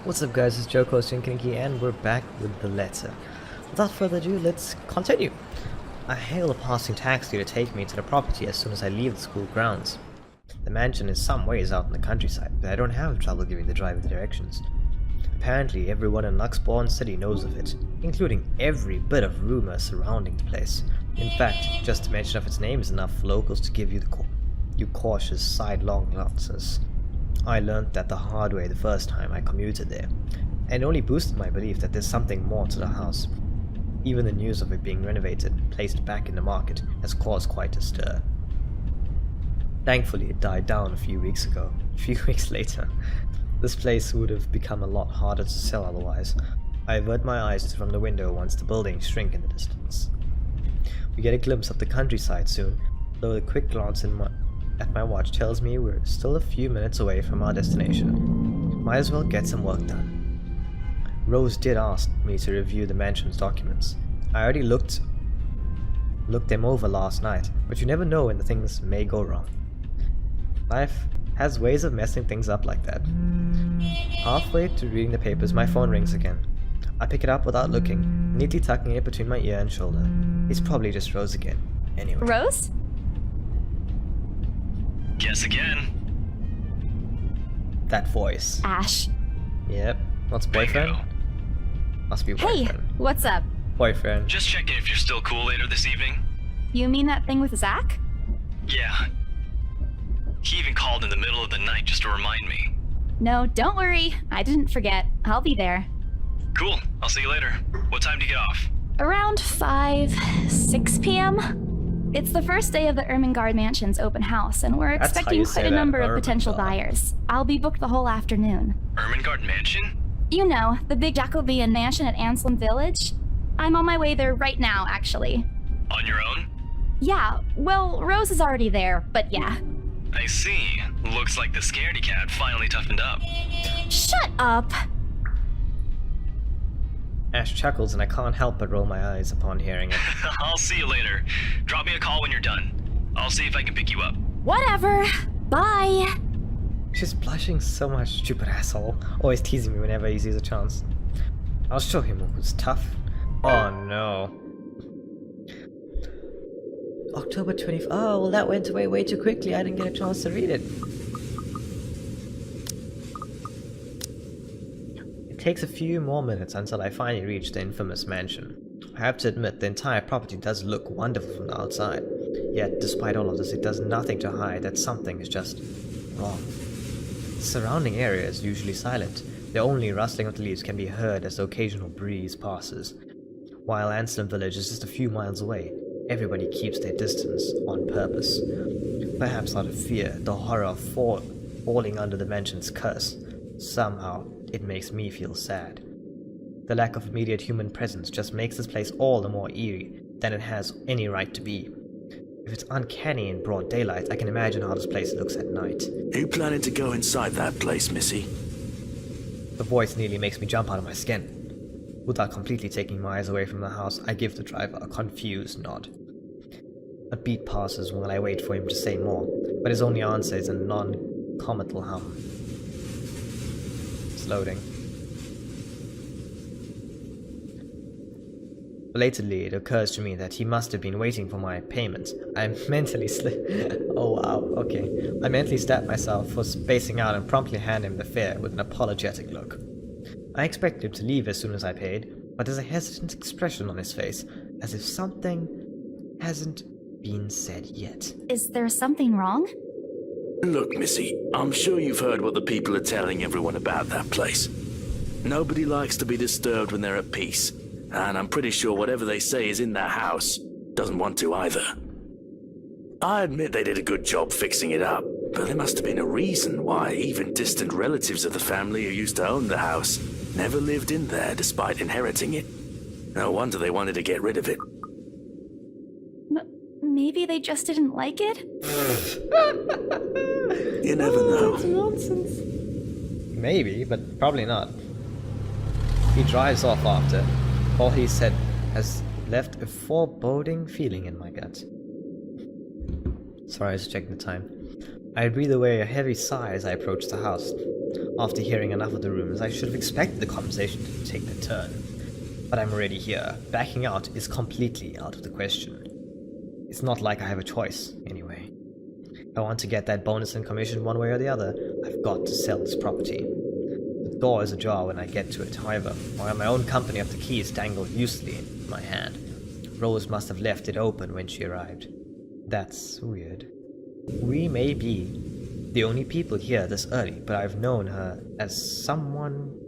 What's up guys, it's Joe Coasting Kinky and we're back with the letter. Without further ado, let's continue. I hail a passing taxi to take me to the property as soon as I leave the school grounds. The mansion is some ways out in the countryside, but I don't have trouble giving the driver the directions. Apparently everyone in Luxbourne City knows of it, including every bit of rumor surrounding the place. In fact, just the mention of its name is enough for locals to give you cautious sidelong glances. I learned that the hard way the first time I commuted there, and it only boosted my belief that there's something more to the house. Even the news of it being renovated and placed back in the market has caused quite a stir. Thankfully it died down a few weeks ago. A few weeks later, this place would have become a lot harder to sell otherwise. I avert my eyes from the window once the buildings shrink in the distance. We get a glimpse of the countryside soon, though a quick glance at my watch tells me we're still a few minutes away from our destination. Might as well get some work done. Rose did ask me to review the mansion's documents. I already looked them over last night, but you never know when the things may go wrong. Life has ways of messing things up like that. Halfway to reading the papers, my phone rings again. I pick it up without looking, neatly tucking it between my ear and shoulder. It's probably just Rose again. Anyway. Rose? Guess again. That voice. Ash. Yep. What's boyfriend? Bingo. Must be boyfriend. Hey, what's up? Boyfriend. Just checking if you're still cool later this evening. You mean that thing with Zach? Yeah. He even called in the middle of the night just to remind me. No, don't worry. I didn't forget. I'll be there. Cool. I'll see you later. What time do you get off? Around 6 p.m.? It's the first day of the Ermengarde Mansion's open house, and we're That's how expecting you quite say a that, number of potential Ermengarde. buyers. I'll be booked the whole afternoon. Ermengarde Mansion? You know, the big Jacobean mansion at Anselm Village? I'm on my way there right now, actually. On your own? Yeah, well, Rose is already there, but yeah. I see. Looks like the scaredy cat finally toughened up. Shut up! Ash chuckles and I can't help but roll my eyes upon hearing it. I'll see you later. Drop me a call when you're done. I'll see if I can pick you up. Whatever. Bye. She's blushing so much, stupid asshole. Always teasing me whenever he sees a chance. I'll show him who's tough. Oh no. October 20th. Oh, well that went away way too quickly. I didn't get a chance to read it. It takes a few more minutes until I finally reach the infamous mansion. I have to admit, the entire property does look wonderful from the outside. Yet, despite all of this, it does nothing to hide that something is just wrong. The surrounding area is usually silent. The only rustling of the leaves can be heard as the occasional breeze passes. While Anselm Village is just a few miles away, everybody keeps their distance on purpose. Perhaps out of fear, the horror of falling under the mansion's curse. Somehow, it makes me feel sad. The lack of immediate human presence just makes this place all the more eerie than it has any right to be. If it's uncanny in broad daylight, I can imagine how this place looks at night. You planning to go inside that place, Missy? The voice nearly makes me jump out of my skin. Without completely taking my eyes away from the house, I give the driver a confused nod. A beat passes while I wait for him to say more, but his only answer is a non-committal hum. It's loading. Belatedly, it occurs to me that he must have been waiting for my payment. I mentally oh wow, okay. I mentally stab myself for spacing out and promptly hand him the fare with an apologetic look. I expected him to leave as soon as I paid, but there's a hesitant expression on his face, as if something hasn't been said yet. Is there something wrong? Look, Missy, I'm sure you've heard what the people are telling everyone about that place. Nobody likes to be disturbed when they're at peace, and I'm pretty sure whatever they say is in that house doesn't want to either. I admit they did a good job fixing it up, but there must have been a reason why even distant relatives of the family who used to own the house never lived in there despite inheriting it. No wonder they wanted to get rid of it. Maybe they just didn't like it? You never know. That's nonsense. Maybe, but probably not. He drives off after. All he said has left a foreboding feeling in my gut. Sorry, I was checking the time. I breathe away a heavy sigh as I approach the house. After hearing enough of the rumors, I should have expected the conversation to take a turn. But I'm already here. Backing out is completely out of the question. It's not like I have a choice, anyway. If I want to get that bonus and commission one way or the other, I've got to sell this property. The door is ajar when I get to it, however, while my own company of the keys dangled loosely in my hand. Rose must have left it open when she arrived. That's weird. We may be the only people here this early, but I've never known her as someone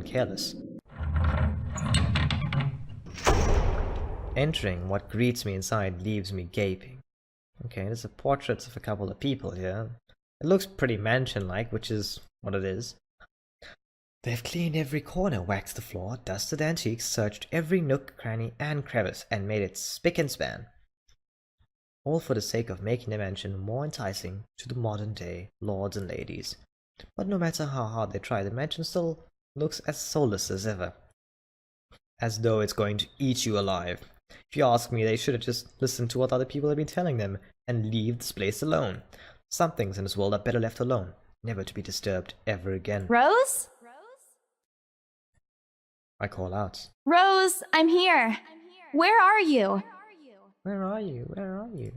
careless. Entering, what greets me inside leaves me gaping. Okay, there's portraits of a couple of people here. It looks pretty mansion-like, which is what it is. They've cleaned every corner, waxed the floor, dusted antiques, searched every nook, cranny, and crevice, and made it spick and span. All for the sake of making the mansion more enticing to the modern-day lords and ladies. But no matter how hard they try, the mansion still looks as soulless as ever. As though it's going to eat you alive. If you ask me, they should have just listened to what other people have been telling them and leave this place alone. Some things in this world are better left alone, never to be disturbed ever again. Rose? I call out. Rose, I'm here. Where are you? Where are you? Where are you?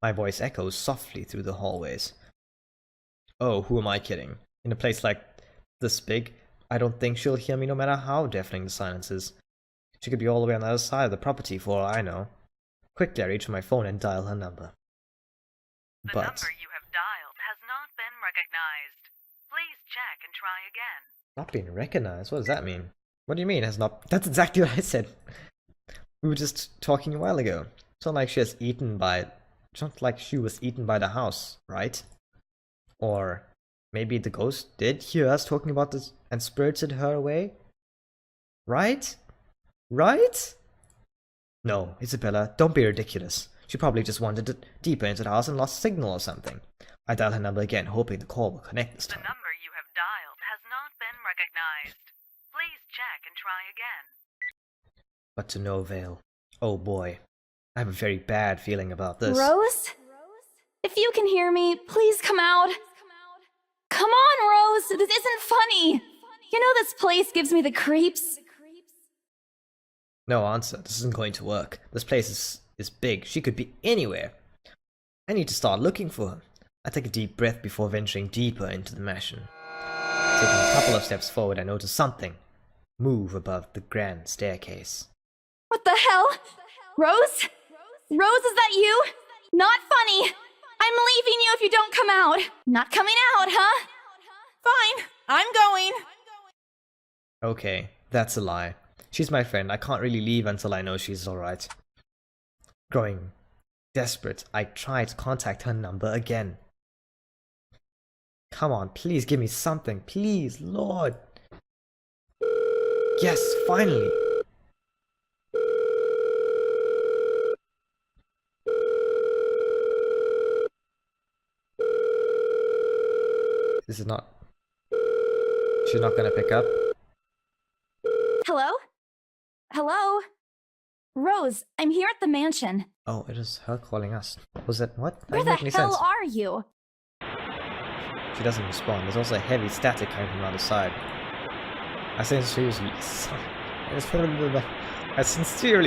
My voice echoes softly through the hallways. Oh, who am I kidding? In a place like this big, I don't think she'll hear me no matter how deafening the silence is. She could be all the way on the other side of the property for all I know. Quickly I reach for my phone and dial her number. The number you have dialed has not been recognized. Please check and try again. Not being recognized? What does that mean? What do you mean has not... That's exactly what I said. We were just talking a while ago. It's not like she was eaten by the house, right? Or maybe the ghost did hear us talking about this and spirited her away? Right? Right? No, Isabella, don't be ridiculous. She probably just wandered deeper into the house and lost signal or something. I dial her number again, hoping the call will connect this time. The number you have dialed has not been recognized. Please check and try again. But to no avail. Oh boy. I have a very bad feeling about this. Rose? If you can hear me, please come out. Come on, Rose! This isn't funny! You know this place gives me the creeps. No answer. This isn't going to work. This place is big. She could be anywhere. I need to start looking for her. I take a deep breath before venturing deeper into the mansion. Taking a couple of steps forward, I notice something move above the grand staircase. What the hell? Rose? Rose, is that you? Not funny. I'm leaving you if you don't come out. Not coming out, huh? Fine, I'm going. Okay, that's a lie. She's my friend. I can't really leave until I know she's alright. Growing desperate, I try to contact her number again. Come on, please give me something. Please, Lord. Yes, finally. This is not... She's not gonna pick up. Hello? Hello? Rose, I'm here at the mansion. Oh, it is her calling us. Was that what? That Where didn't the make any hell sense. are you? She doesn't respond. There's also a heavy static coming from the other side. I sincerely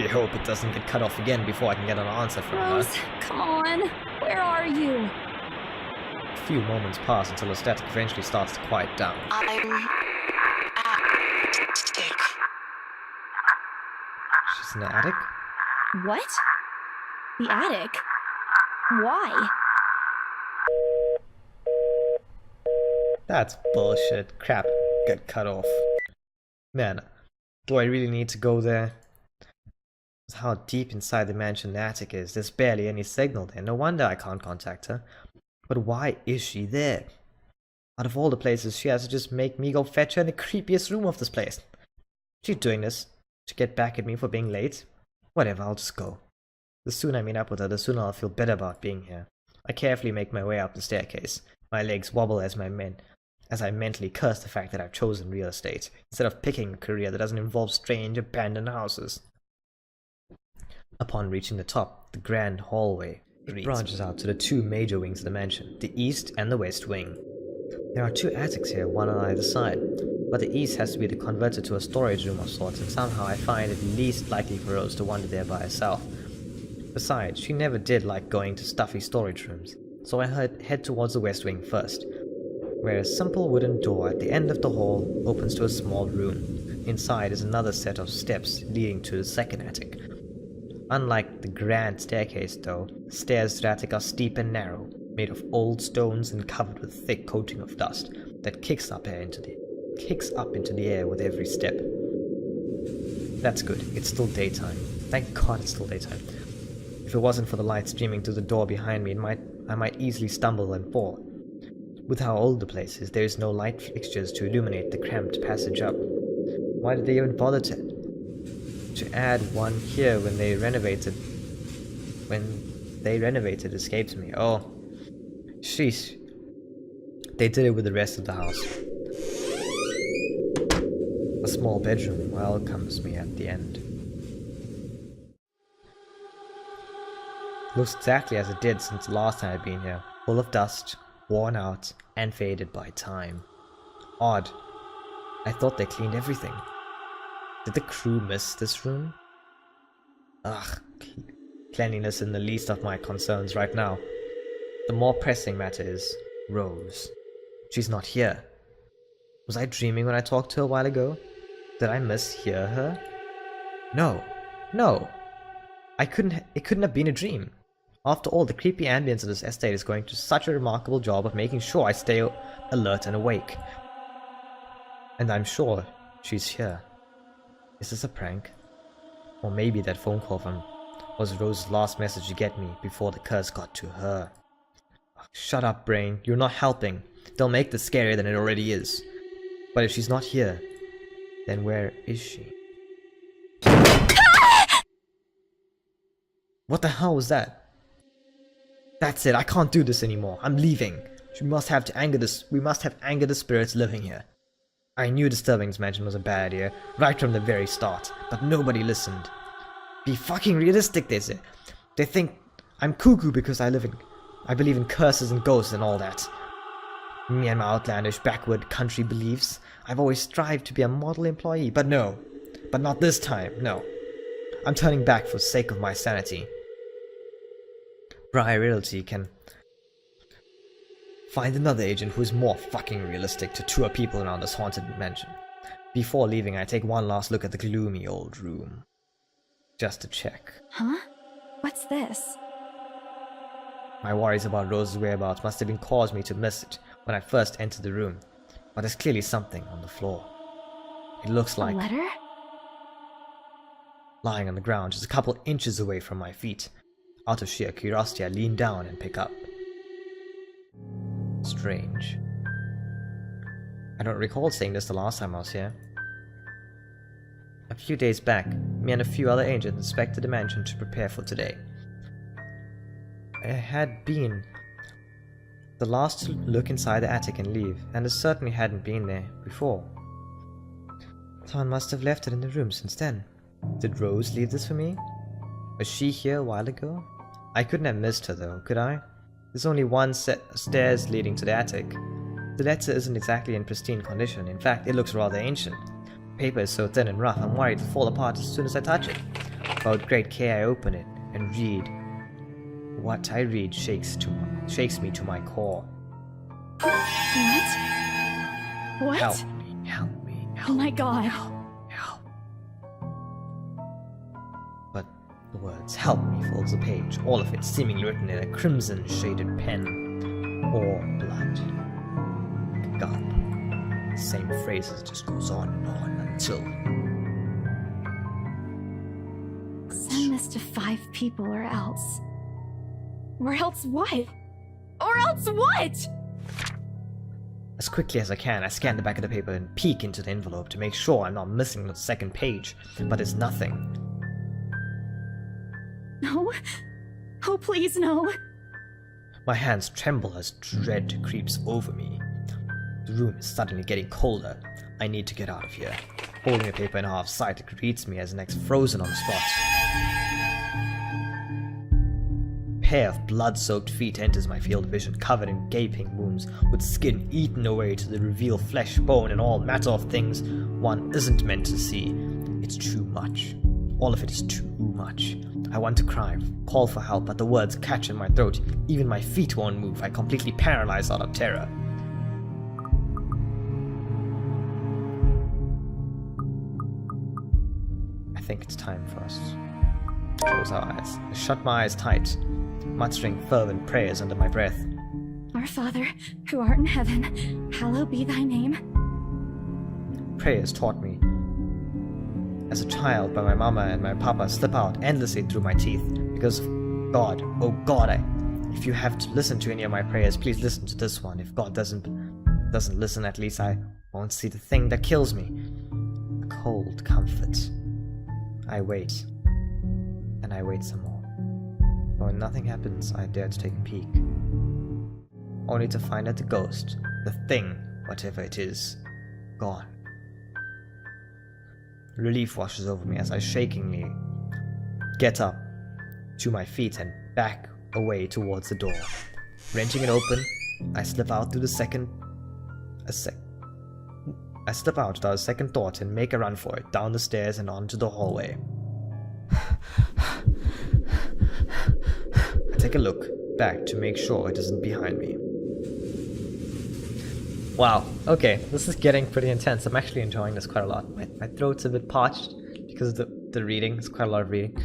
hope it doesn't get cut off again before I can get an answer from her. Rose, come on. Where are you? A few moments pass until the static eventually starts to quiet down. I'm attic. She's in the attic? What? The attic? Why? That's bullshit. Crap. Get cut off. Man, do I really need to go there? How deep inside the mansion the attic is. There's barely any signal there. No wonder I can't contact her. But why is she there? Out of all the places, she has to just make me go fetch her in the creepiest room of this place. She's doing this to get back at me for being late. Whatever, I'll just go. The sooner I meet up with her, the sooner I'll feel better about being here. I carefully make my way up the staircase. My legs wobble as I mentally curse the fact that I've chosen real estate, instead of picking a career that doesn't involve strange, abandoned houses. Upon reaching the top, the grand hallway branches out to the two major wings of the mansion, the east and the west wing. There are 2 attics here, one on either side, but the east has to be converted to a storage room of sorts, and somehow I find it least likely for Rose to wander there by herself. Besides, she never did like going to stuffy storage rooms, so I head towards the west wing first, where a simple wooden door at the end of the hall opens to a small room. Inside is another set of steps leading to the second attic. Unlike the grand staircase though, the stairs to the attic are steep and narrow, made of old stones and covered with thick coating of dust that kicks up into the air with every step. That's good, it's still daytime. Thank God it's still daytime. If it wasn't for the light streaming through the door behind me, I might easily stumble and fall. With how old the place is, there is no light fixtures to illuminate the cramped passage up. Why did they even bother to add one here when they renovated escapes me? Oh, sheesh. They did it with the rest of the house. A small bedroom welcomes me at the end. Looks exactly as it did since the last time I'd been here. Full of dust, worn out, and faded by time. Odd. I thought they cleaned everything. Did the crew miss this room? Ugh, cleanliness isn't the least of my concerns right now. The more pressing matter is Rose. She's not here. Was I dreaming when I talked to her a while ago? Did I mishear her? No. It couldn't have been a dream. After all, the creepy ambience of this estate is going to such a remarkable job of making sure I stay alert and awake. And I'm sure she's here. Is this a prank? Or maybe that phone call was Rose's last message to get me before the curse got to her. Oh, shut up, brain. You're not helping. They'll make this scarier than it already is. But if she's not here, then where is she? What the hell was that? That's it, I can't do this anymore. I'm leaving. We must have angered the spirits living here. I knew disturbing this mansion was a bad idea, right from the very start, but nobody listened. Be fucking realistic, they say. They think I'm cuckoo because I believe in curses and ghosts and all that. Me and my outlandish backward country beliefs. I've always strived to be a model employee, but no. But not this time, no. I'm turning back for the sake of my sanity. Briar Realty can find another agent who is more fucking realistic to tour people around this haunted mansion. Before leaving, I take one last look at the gloomy old room. Just to check. Huh? What's this? My worries about Rose's whereabouts must have been caused me to miss it when I first entered the room, but there's clearly something on the floor. It looks like a letter? Lying on the ground just a couple inches away from my feet. Out of sheer curiosity, I lean down and pick up. Strange. I don't recall saying this the last time I was here. A few days back, me and a few other agents inspected the mansion to prepare for today. I had been the last to look inside the attic and leave, and it certainly hadn't been there before. Someone must have left it in the room since then. Did Rose leave this for me? Was she here a while ago? I couldn't have missed her though, could I? There's only one set of stairs leading to the attic. The letter isn't exactly in pristine condition. In fact, it looks rather ancient. The paper is so thin and rough, I'm worried it'll fall apart as soon as I touch it. But with great care I open it and read. What I read shakes me to my core. What? Help me, help me, help Oh my me, god. help. But the words "help me" fills the page, all of it seemingly written in a crimson shaded pen. Or blood. Gulp. The same phrases just goes on and on until... Send this to 5 people or else. Or else what? Or else what? As quickly as I can, I scan the back of the paper and peek into the envelope to make sure I'm not missing the second page, but it's nothing. No. Oh, please, no. My hands tremble as dread creeps over me. The room is suddenly getting colder. I need to get out of here. Holding the paper in half sight, it greets me as next frozen on the spot. pair of blood-soaked feet enters my field of vision, covered in gaping wounds, with skin eaten away to the reveal flesh, bone, and all matter of things one isn't meant to see. It's too much. All of it is too much. I want to cry, call for help, but the words catch in my throat. Even my feet won't move. I completely paralyzed out of terror. I think it's time for us to close our eyes. I shut my eyes tight, muttering fervent prayers under my breath. Our Father, who art in heaven, hallowed be thy name. Prayers taught me as a child by my mama and my papa slip out endlessly through my teeth because God, oh God, if you have to listen to any of my prayers, please listen to this one. If God doesn't listen, at least I won't see the thing that kills me. A cold comfort. I wait, and I wait some more. But when nothing happens, I dare to take a peek, only to find that the ghost, the thing, whatever it is, gone. Relief washes over me as I shakingly get up to my feet and back away towards the door. Wrenching it open, I slip out through the I slip out without a second thought and make a run for it, down the stairs and onto the hallway. I take a look back to make sure it isn't behind me. Wow, okay, this is getting pretty intense. I'm actually enjoying this quite a lot. My throat's a bit parched because of the reading. It's quite a lot of reading.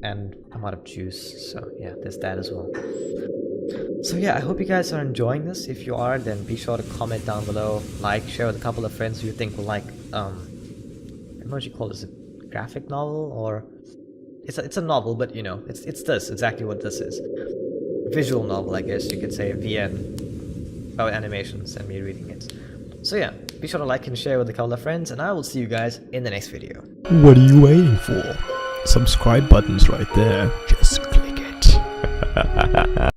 And I'm out of juice, so yeah, there's that as well. So yeah, I hope you guys are enjoying this. If you are, then be sure to comment down below, like, share with a couple of friends who you think will like, I don't know what you call this, a graphic novel, or... It's a novel, but you know, it's exactly what this is. Visual novel, I guess you could say, VN. About animations and me reading it. So yeah, be sure to like and share with a couple of friends, and I will see you guys in the next video. What are you waiting for? Subscribe button's right there. Just click it.